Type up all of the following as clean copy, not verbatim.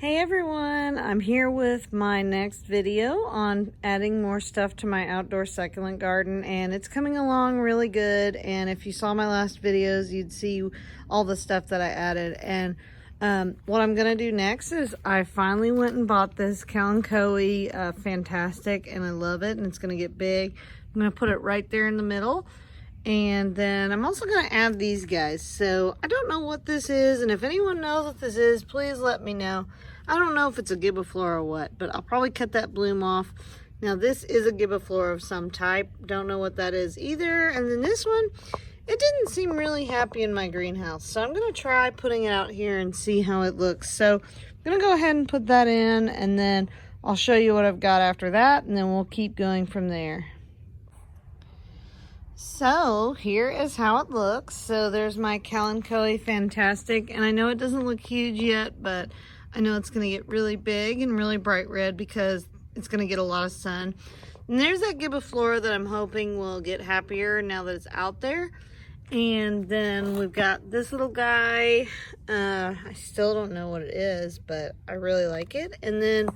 Hey everyone, I'm here with my next video on adding more stuff to my outdoor succulent garden, and it's coming along really good. And if you saw my last videos, you'd see all the stuff that I added. And what I'm gonna do next is I finally went and bought this Kalanchoe Fantastic, and I love it, and it's gonna get big. I'm gonna put it right there in the middle. And then I'm also going to add these guys. So I don't know what this is, and if anyone knows what this is, please let me know. I don't know if it's a gibberelliflora or what, but I'll probably cut that bloom off. Now this is a gibberelliflora of some type. Don't know what that is either. And then this one, it didn't seem really happy in my greenhouse. So I'm going to try putting it out here and see how it looks. So I'm going to go ahead and put that in, and then I'll show you what I've got after that, and then we'll keep going from there. So here is how it looks. So there's my Kalanchoe Fantastic, and I know it doesn't look huge yet, but I know it's going to get really big and really bright red because it's going to get a lot of sun. And there's that gibberelliflora that I'm hoping will get happier now that it's out there. And then we've got this little guy. I still don't know what it is, but I really like it. And then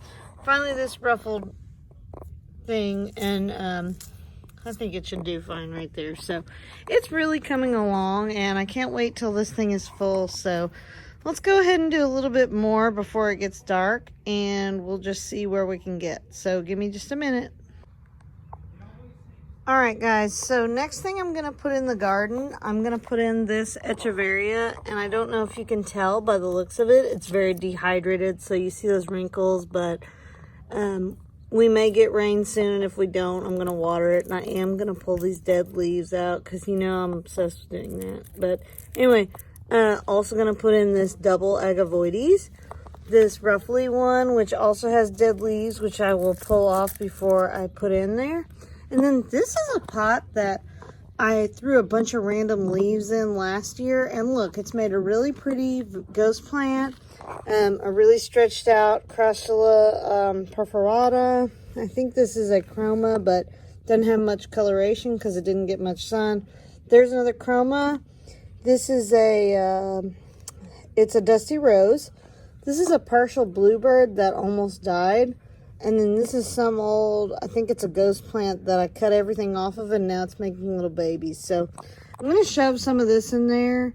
finally this ruffled thing, and I think it should do fine right there. So it's really coming along, and I can't wait till this thing is full. So let's go ahead and do a little bit more before it gets dark, and we'll just see where we can get. So give me just a minute. All right, guys, so next thing I'm going to put in the garden, I'm going to put in this Echeveria, and I don't know if you can tell by the looks of it, it's very dehydrated, so you see those wrinkles, but we may get rain soon, and if we don't, I'm going to water it, and I am going to pull these dead leaves out because, you know, I'm obsessed with doing that. But anyway, also going to put in this double agavoides, this ruffly one, which also has dead leaves, which I will pull off before I put in there. And then this is a pot that I threw a bunch of random leaves in last year, and look, it's made a really pretty ghost plant. A really stretched out Crostula perforata. I think this is a chroma, but doesn't have much coloration because it didn't get much sun. There's another chroma. This is it's a dusty rose. This is a partial bluebird that almost died. And then this is some old, I think it's a ghost plant that I cut everything off of, and now it's making little babies. So I'm going to shove some of this in there,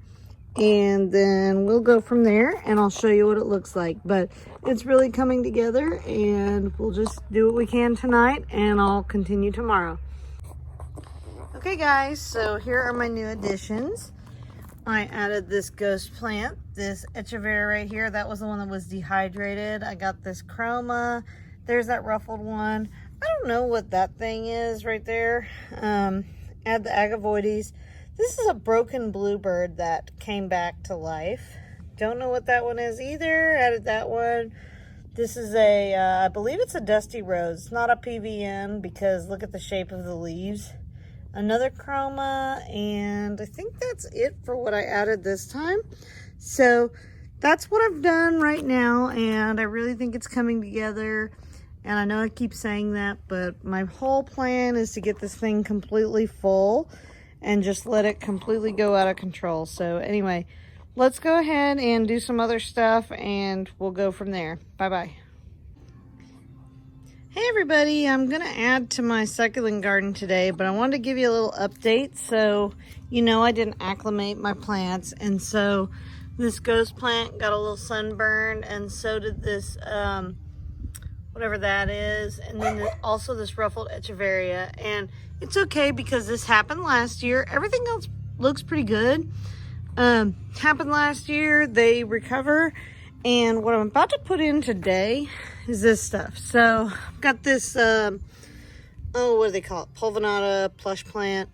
and then we'll go from there, and I'll show you what it looks like. But it's really coming together, and we'll just do what we can tonight, and I'll continue tomorrow. Okay guys, so here are my new additions. I added this ghost plant, this Echeveria right here. That was the one that was dehydrated. I got this chroma. There's that ruffled one. I don't know what that thing is right there. Add the agavoides. This is a broken bluebird that came back to life. Don't know what that one is either. Added that one. This is I believe it's a dusty rose. It's not a PVN because look at the shape of the leaves. Another chroma, and I think that's it for what I added this time. So that's what I've done right now, and I really think it's coming together. And I know I keep saying that, but my whole plan is to get this thing completely full and just let it completely go out of control. So anyway, let's go ahead and do some other stuff, and we'll go from there. Bye-bye. Hey everybody, I'm going to add to my succulent garden today, but I wanted to give you a little update. So, you know, I didn't acclimate my plants, and so this ghost plant got a little sunburn, and so did this whatever that is, and then also this ruffled Echeveria. And it's okay because this happened last year. Everything else looks pretty good. Happened last year, they recover, and what I'm about to put in today is this stuff. So I've got this what do they call it, pulvinata plush plant.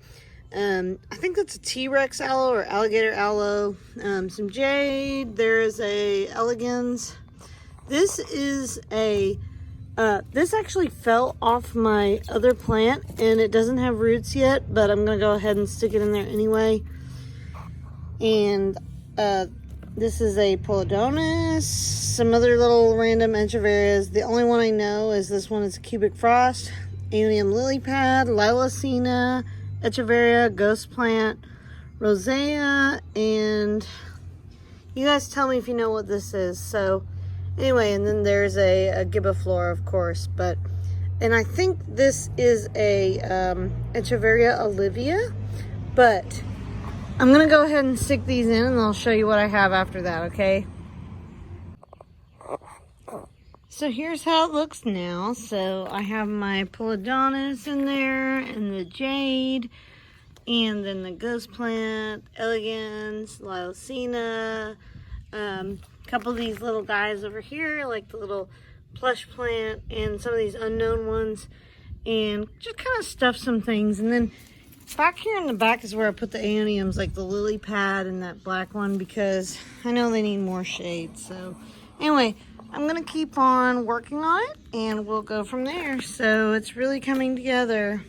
I think that's a T-Rex aloe or alligator aloe. Some jade. There is a elegans. This is this actually fell off my other plant, and it doesn't have roots yet, but I'm going to go ahead and stick it in there anyway. And this is a Polydonus, some other little random Echeverias. The only one I know is this one is a Cubic Frost, Allium Lily Pad, Lilacina, Echeveria, Ghost Plant, Rosea, and you guys tell me if you know what this is. So Anyway, and then there's a gibberelliflora, of course, and I think this is a Echeveria olivia, but I'm gonna go ahead and stick these in and I'll show you what I have after that, okay? So here's how it looks now. So I have my Polydonis in there, and the jade, and then the ghost plant, elegans, lilacina, a couple of these little guys over here, like the little plush plant, and some of these unknown ones, and just kind of stuff some things. And then back here in the back is where I put the aeoniums, like the lily pad and that black one, because I know they need more shade. So anyway, I'm gonna keep on working on it and we'll go from there. So it's really coming together.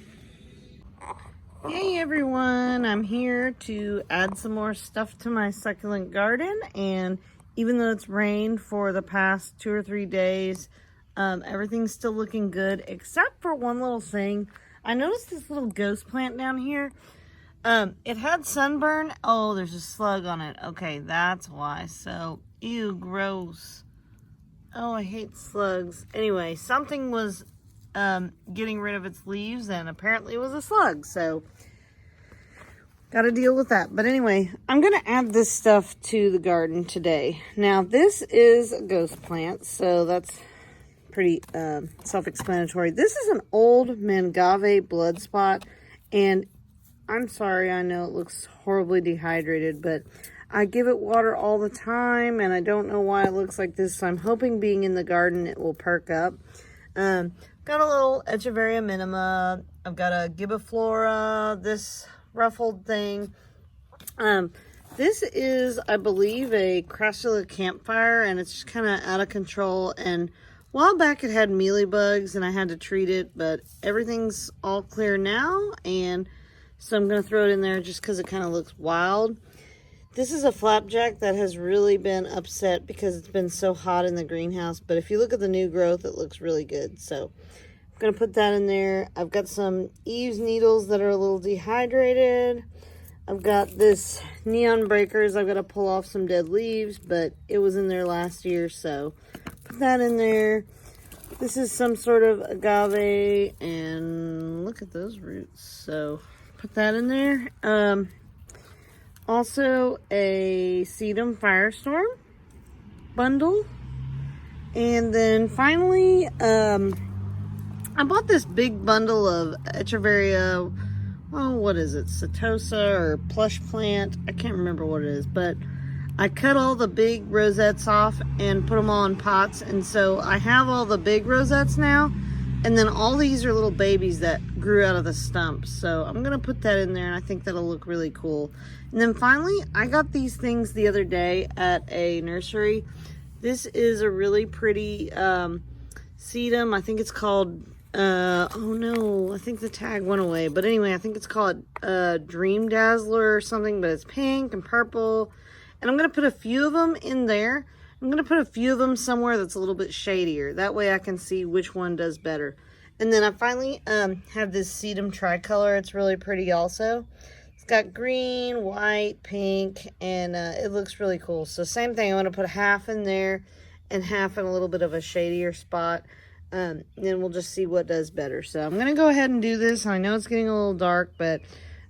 Hey everyone, I'm here to add some more stuff to my succulent garden, and even though it's rained for the past 2 or 3 days, everything's still looking good except for one little thing. I noticed this little ghost plant down here. It had sunburn. Oh, there's a slug on it. Okay, that's why. So, ew, gross. Oh, I hate slugs. Anyway, something was getting rid of its leaves, and apparently it was a slug. So, got to deal with that. But anyway, I'm going to add this stuff to the garden today. Now, this is a ghost plant, so that's pretty self-explanatory. This is an old mangave blood spot, and I'm sorry, I know it looks horribly dehydrated, but I give it water all the time, and I don't know why it looks like this, so I'm hoping being in the garden it will perk up. Got a little Echeveria minima. I've got a gibberelliflora, this ruffled thing. This is, I believe, a crassula campfire, and it's just kind of out of control. And a while back it had mealybugs and I had to treat it, but everything's all clear now, and so I'm going to throw it in there just because it kind of looks wild. This is a flapjack that has really been upset because it's been so hot in the greenhouse, but if you look at the new growth, it looks really good. So I'm going to put that in there. I've got some Eve's needles that are a little dehydrated. I've got this neon breakers. I've got to pull off some dead leaves, but it was in there last year, so put that in there. This is some sort of agave, and look at those roots. So put that in there. Also a sedum firestorm bundle. And then finally, I bought this big bundle of Echeveria, well, what is it, Setosa or plush plant? I can't remember what it is, but I cut all the big rosettes off and put them all in pots, and so I have all the big rosettes now, and then all these are little babies that grew out of the stumps. So I'm gonna put that in there, and I think that'll look really cool. And then finally, I got these things the other day at a nursery. This is a really pretty sedum. I think it's called, oh no, I think the tag went away. But anyway, I think it's called Dream Dazzler or something, but it's pink and purple. And I'm going to put a few of them in there. I'm going to put a few of them somewhere that's a little bit shadier. That way I can see which one does better. And then I finally have this sedum tricolor. It's really pretty also. It's got green, white, pink, and it looks really cool. So same thing, I'm going to put half in there and half in a little bit of a shadier spot. And then we'll just see what does better. So I'm going to go ahead and do this. I know it's getting a little dark, but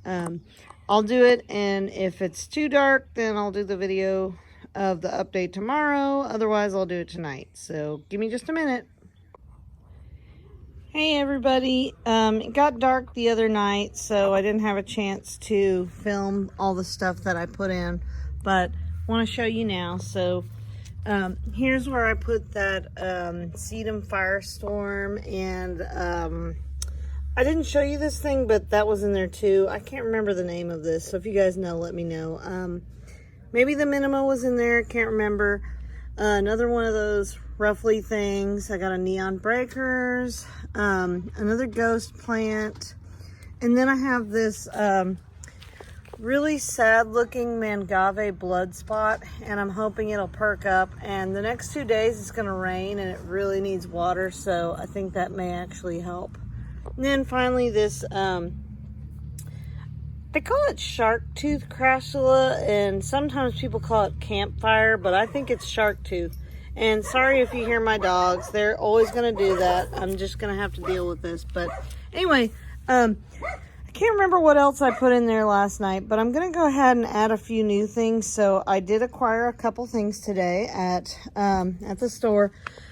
I'll do it. And if it's too dark, then I'll do the video of the update tomorrow. Otherwise, I'll do it tonight. So give me just a minute. Hey everybody, it got dark the other night, so I didn't have a chance to film all the stuff that I put in, but I want to show you now. So here's where I put that sedum firestorm, and I didn't show you this thing, but that was in there too. I can't remember the name of this, so if you guys know, let me know. Maybe the minima was in there, can't remember. Another one of those roughly things. I got a neon breakers, another ghost plant, and then I have this really sad looking mangave blood spot, and I'm hoping it'll perk up. And the next 2 days it's going to rain and it really needs water, so I think that may actually help. And then finally this they call it shark tooth crassula, and sometimes people call it campfire, but I think it's shark tooth. And sorry if you hear my dogs. They're always going to do that. I'm just going to have to deal with this. But anyway, I can't remember what else I put in there last night, but I'm going to go ahead and add a few new things. So I did acquire a couple things today at the store.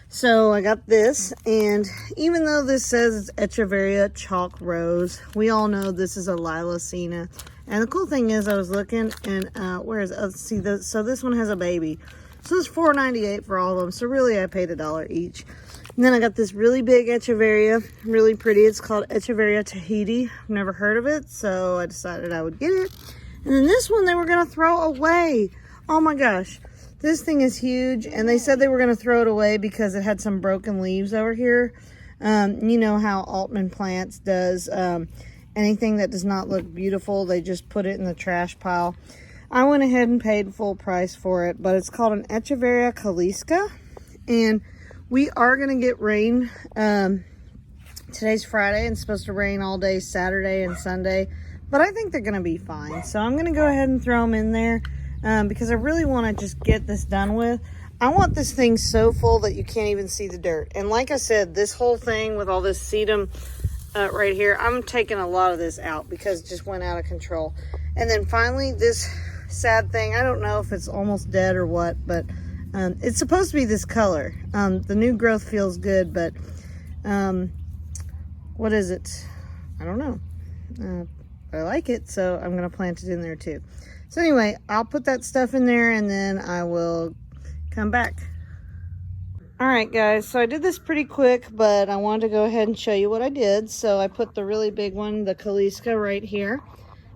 So I got this, and even though this says it's Echeveria chalk rose, we all know this is a lilacina. And the cool thing is, I was looking, and where is it? Let's see, so this one has a baby. So it's $4.98 for all of them. So really, I paid $1 each. And then I got this really big Echeveria, really pretty. It's called Echeveria Tahiti. I've never heard of it, so I decided I would get it. And then this one they were gonna throw away. Oh my gosh, this thing is huge. And they said they were gonna throw it away because it had some broken leaves over here. You know how Altman Plants does anything that does not look beautiful, they just put it in the trash pile. I went ahead and paid full price for it, but it's called an Echeveria Kaliska, and we are going to get rain. Today's Friday, and it's supposed to rain all day Saturday and Sunday, but I think they're going to be fine. So I'm going to go ahead and throw them in there because I really want to just get this done with. I want this thing so full that you can't even see the dirt. And like I said, this whole thing with all this sedum right here, I'm taking a lot of this out because it just went out of control. And then finally, this sad thing, I don't know if it's almost dead or what, but it's supposed to be this color. The new growth feels good, but what is it? I don't know. I like it, so I'm going to plant it in there too. So anyway, I'll put that stuff in there and then I will come back. Alright guys, so I did this pretty quick, but I wanted to go ahead and show you what I did. So I put the really big one, the Kaliska, right here.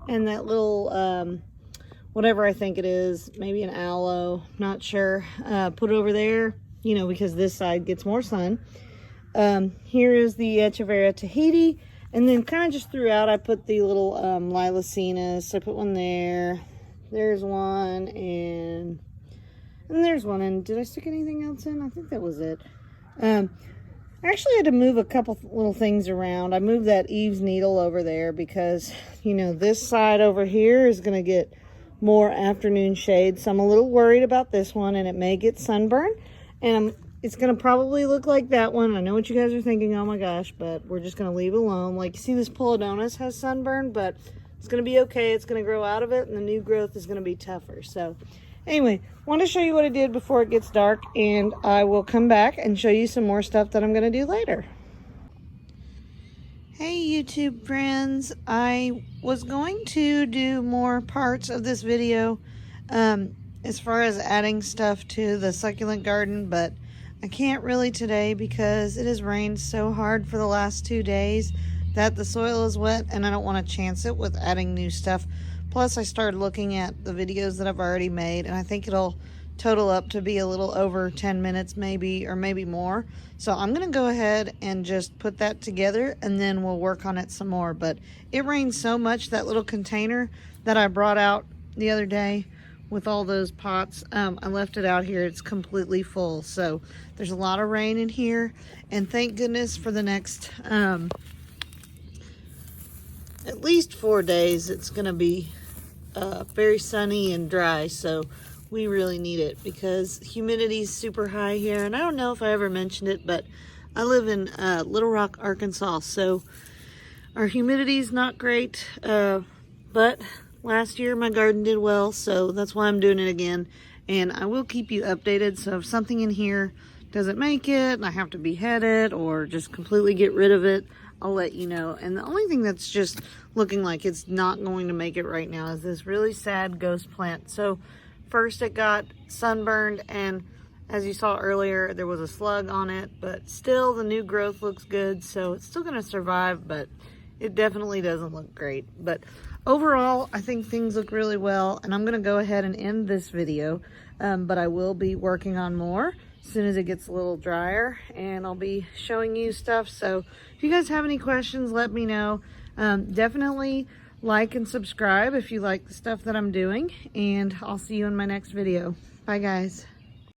And that little, whatever I think it is, maybe an aloe, not sure, put it over there, you know, because this side gets more sun. Here is the Echeveria Tahiti. And then kind of just throughout, I put the little lilacinas. So I put one there. There's one, and there's one. And did I stick anything else in? I think that was it. I actually had to move a couple little things around. I moved that Eve's needle over there because, you know, this side over here is going to get more afternoon shade. So I'm a little worried about this one, and it may get sunburn. And it's going to probably look like that one. I know what you guys are thinking, oh my gosh, but we're just going to leave it alone. Like, you see this Polodonus has sunburn, but it's going to be okay. It's going to grow out of it, and the new growth is going to be tougher. So anyway, wanted to show you what I did before it gets dark, and I will come back and show you some more stuff that I'm going to do later. Hey YouTube friends, I was going to do more parts of this video as far as adding stuff to the succulent garden, but I can't really today because it has rained so hard for the last 2 days that the soil is wet, and I don't want to chance it with adding new stuff. Plus, I started looking at the videos that I've already made, and I think it'll total up to be a little over 10 minutes maybe, or maybe more. So I'm going to go ahead and just put that together, and then we'll work on it some more. But it rained so much, that little container that I brought out the other day with all those pots, I left it out here. It's completely full. So there's a lot of rain in here, and thank goodness for the next at least 4 days it's going to be very sunny and dry. So we really need it because humidity is super high here. And I don't know if I ever mentioned it, but I live in Little Rock, Arkansas. So our humidity is not great, but last year my garden did well, so that's why I'm doing it again. And I will keep you updated. So if something in here doesn't make it and I have to behead it or just completely get rid of it, I'll let you know. And the only thing that's just looking like it's not going to make it right now is this really sad ghost plant. So first it got sunburned, and as you saw earlier, there was a slug on it, but still the new growth looks good. So it's still going to survive, but it definitely doesn't look great. But overall, I think things look really well, and I'm going to go ahead and end this video. But I will be working on more as soon as it gets a little drier, and I'll be showing you stuff. So if you guys have any questions, let me know. Definitely like and subscribe if you like the stuff that I'm doing, and I'll see you in my next video. Bye guys.